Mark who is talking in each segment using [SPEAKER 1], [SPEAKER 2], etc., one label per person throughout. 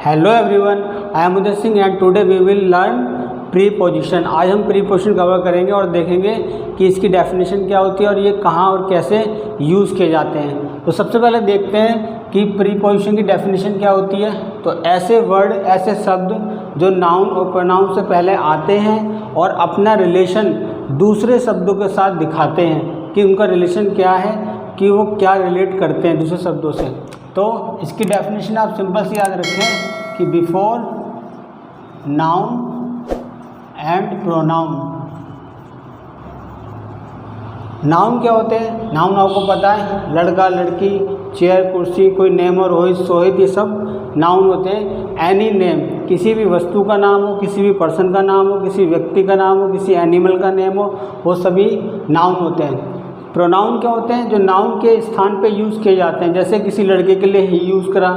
[SPEAKER 1] Hello everyone, I am Uday Singh and today we will learn preposition. आज हम preposition cover करेंगे और देखेंगे कि इसकी डेफिनेशन क्या होती है और ये कहाँ और कैसे यूज़ किए जाते हैं। तो सबसे पहले देखते हैं कि प्रीपोजिशन की डेफिनेशन क्या होती है। तो ऐसे वर्ड, ऐसे शब्द जो नाउन और प्रोनाउन से पहले आते हैं और अपना रिलेशन दूसरे शब्दों के साथ दिखाते हैं कि उनका रिलेशन क्या है, कि वो क्या रिलेट करते हैं दूसरे शब्दों से। तो इसकी डेफिनेशन आप सिंपल सी याद रखें कि before noun and pronoun. Noun क्या होते हैं? नाउन आपको पता है, लड़का लड़की, चेयर कुर्सी, कोई नेम और रोहित सोहित, ये सब नाउन होते हैं। एनी नेम, किसी भी वस्तु का नाम हो, किसी भी पर्सन का नाम हो, किसी व्यक्ति का नाम हो, किसी एनिमल का नेम हो, वो सभी नाउन होते हैं। प्रोनाउन क्या होते हैं? जो नाउन के स्थान पे यूज़ किए जाते हैं। जैसे किसी लड़के के लिए ही यूज़ करा,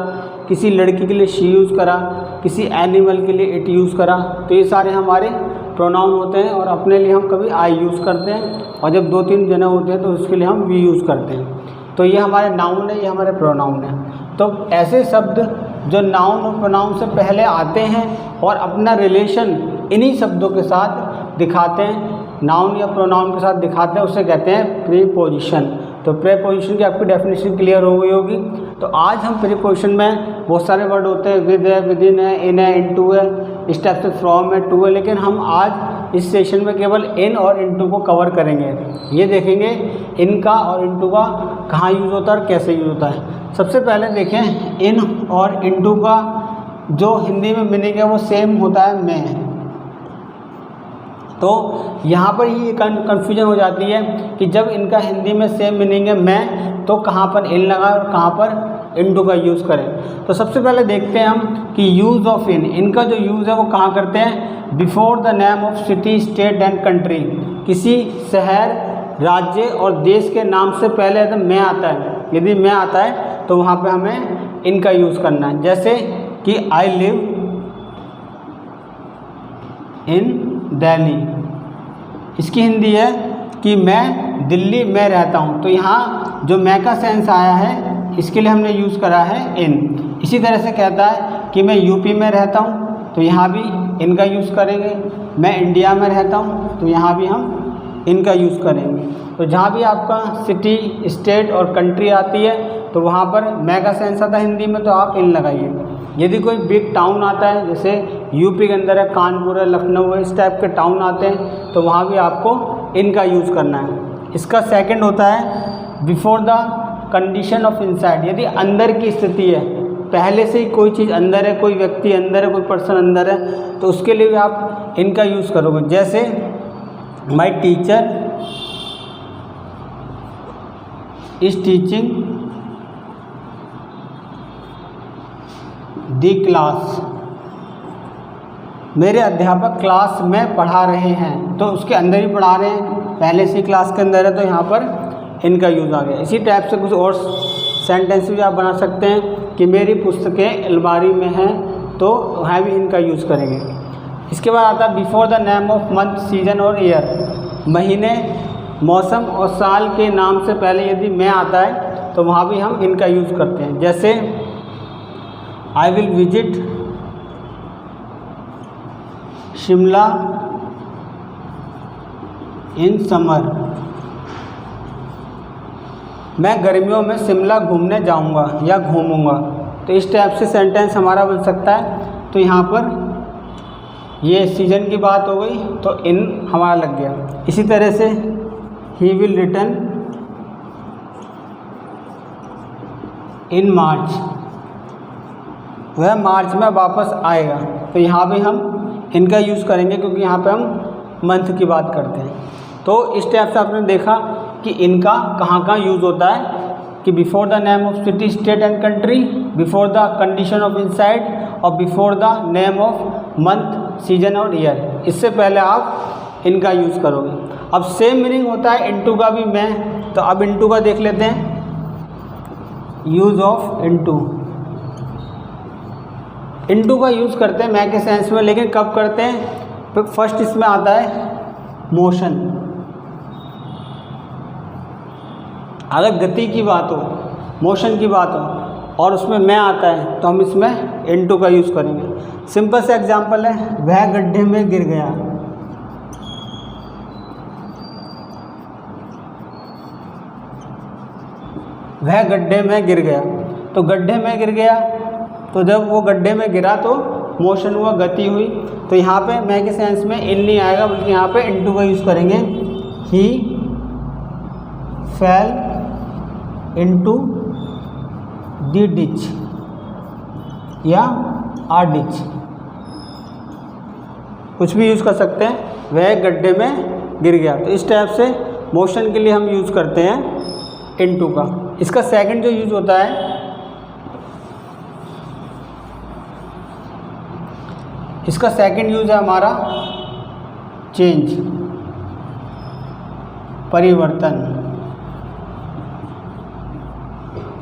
[SPEAKER 1] किसी लड़की के लिए शी यूज़ करा, किसी एनिमल के लिए इट यूज़ करा। तो ये सारे हमारे प्रोनाउन होते हैं। और अपने लिए हम कभी आई यूज़ करते हैं, और जब 2-3 जने होते हैं तो उसके लिए हम वी यूज़ करते हैं। तो ये हमारे नाउन है, ये हमारे प्रोनाउन है। तो ऐसे शब्द जो नाउन और प्रोनाउन से पहले आते हैं और अपना रिलेशन इन्हीं शब्दों के साथ दिखाते हैं, नाउन या प्रोनाउन के साथ दिखाते हैं, उसे कहते हैं प्रीपोजिशन। तो प्रीपोजिशन की आपकी डेफिनेशन क्लियर हो गई होगी। तो आज हम प्रीपोजिशन में बहुत सारे वर्ड होते हैं, विद है, विद इन है, इन है, इनटू है, इस टाइप से फ्रॉम है, टू है, लेकिन हम आज इस सेशन में केवल इन और इनटू को कवर करेंगे। ये देखेंगे इनका और इनटू का कहाँ यूज़ होता है और कैसे यूज़ होता है। सबसे पहले देखें, इन और इनटू का जो हिंदी में मीनिंग है वो सेम होता है, मैं। तो यहाँ पर ही कन्फ्यूजन हो जाती है कि जब इनका हिंदी में सेम मीनिंग है मैं, तो कहाँ पर इन लगाएं और कहाँ पर इनटू का यूज़ करें। तो सबसे पहले देखते हैं हम कि यूज़ ऑफ इन, इनका जो यूज़ है वो कहाँ करते हैं? Before the name of city, state and country. किसी शहर, राज्य और देश के नाम से पहले यदि मैं आता है, यदि मैं आता है तो वहाँ पर हमें इनका यूज़ करना है। जैसे कि आई लिव इन दिल्ली, इसकी हिंदी है कि मैं दिल्ली में रहता हूँ। तो यहाँ जो मैं का सेंस आया है, इसके लिए हमने यूज़ करा है इन। इसी तरह से कहता है कि मैं यूपी में रहता हूँ, तो यहाँ भी इनका यूज़ करेंगे। मैं इंडिया में रहता हूँ, तो यहाँ भी हम इनका यूज़ करेंगे। तो जहाँ भी आपका सिटी, स्टेट और कंट्री आती है तो वहाँ पर मैं का सेंस आता है हिंदी में, तो आप इन लगाइए। यदि कोई बिग टाउन आता है, जैसे यूपी के अंदर है, कानपुर है, लखनऊ है, इस टाइप के टाउन आते हैं, तो वहाँ भी आपको इनका यूज़ करना है। इसका सेकंड होता है before the condition of inside. यदि अंदर की स्थिति है, पहले से ही कोई चीज़ अंदर है, कोई व्यक्ति अंदर है, कोई पर्सन अंदर है, तो उसके लिए भी आप इनका यूज़ करोगे। जैसे my teacher is teaching the class, मेरे अध्यापक क्लास में पढ़ा रहे हैं। तो उसके अंदर ही पढ़ा रहे हैं, पहले से क्लास के अंदर है, तो यहाँ पर इनका यूज़ आ गया। इसी टाइप से कुछ और सेंटेंस भी आप बना सकते हैं कि मेरी पुस्तकें अलमारी में हैं, तो वहाँ भी इनका यूज़ करेंगे। इसके बाद आता है before the name of month, season और ईयर। महीने, मौसम और साल के नाम से पहले यदि मैं आता है तो वहाँ भी हम इनका यूज़ करते हैं। जैसे I will visit Shimla in summer, मैं गर्मियों में शिमला घूमने जाऊंगा या घूमूंगा। तो इस टाइप से सेंटेंस हमारा बन सकता है। तो यहाँ पर ये सीजन की बात हो गई, तो इन हमारा लग गया। इसी तरह से ही विल रिटर्न इन मार्च, वह मार्च में वापस आएगा। तो यहाँ भी हम इनका यूज़ करेंगे, क्योंकि यहाँ पे हम मंथ की बात करते हैं। तो इस टाइप से आपने देखा कि इनका कहाँ कहाँ यूज़ होता है कि before the name of city, state and country, before the condition of inside और before the name of month, season और ईयर। इससे पहले आप इनका यूज़ करोगे। अब सेम मीनिंग होता है इनटू का भी, मैं। तो अब इनटू का देख लेते हैं, यूज़ ऑफ इनटू। इनटू का यूज़ करते हैं मैं के सेंस में, लेकिन कब करते हैं? तो फर्स्ट इसमें आता है मोशन। अगर गति की बात हो, मोशन की बात हो, और उसमें मैं आता है तो हम इसमें इनटू का यूज़ करेंगे। सिंपल सा एग्जांपल है, वह गड्ढे में गिर गया। वह गड्ढे में गिर गया, तो गड्ढे में गिर गया, तो जब वो गड्ढे में गिरा तो मोशन हुआ, गति हुई। तो यहाँ पे मैं के सेंस में इन नहीं आएगा, बल्कि यहाँ पे इनटू का यूज़ करेंगे। ही फेल इनटू द डिच या आ डिच, कुछ भी यूज़ कर सकते हैं। वह गड्ढे में गिर गया, तो इस टाइप से मोशन के लिए हम यूज़ करते हैं इनटू का। इसका सेकंड जो यूज होता है, इसका सेकंड यूज है हमारा चेंज, परिवर्तन।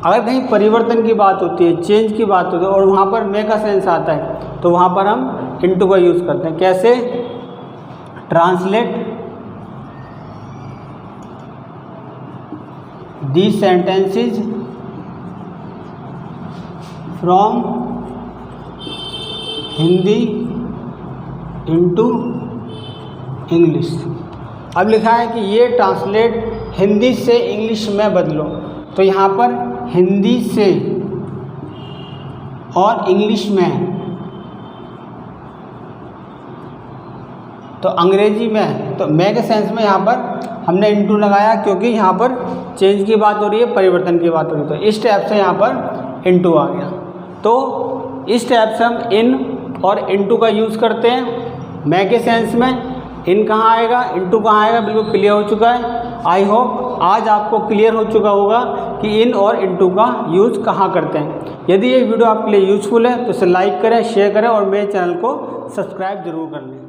[SPEAKER 1] अगर कहीं परिवर्तन की बात होती है, चेंज की बात होती है और वहाँ पर मे का सेंस आता है, तो वहाँ पर हम इनटू का यूज़ करते हैं। कैसे? Translate these sentences from Hindi into English. अब लिखा है कि ये ट्रांसलेट हिंदी से इंग्लिश में बदलो, तो यहाँ पर हिंदी से और इंग्लिश में, तो अंग्रेजी में, तो मैं के सेंस में यहाँ पर हमने इनटू लगाया, क्योंकि यहाँ पर चेंज की बात हो रही है, परिवर्तन की बात हो रही है। तो इस टाइप से यहाँ पर इनटू आ गया। तो इस टाइप से हम इन और इनटू का यूज़ करते हैं। मैं के सेंस में इन कहाँ आएगा, इनटू कहाँ आएगा, बिल्कुल क्लियर हो चुका है। आई होप आज आपको क्लियर हो चुका होगा कि इन और इनटू का यूज़ कहाँ करते हैं। यदि ये वीडियो आपके लिए यूज़फुल है तो इसे लाइक करें, शेयर करें और मेरे चैनल को सब्सक्राइब जरूर कर लें।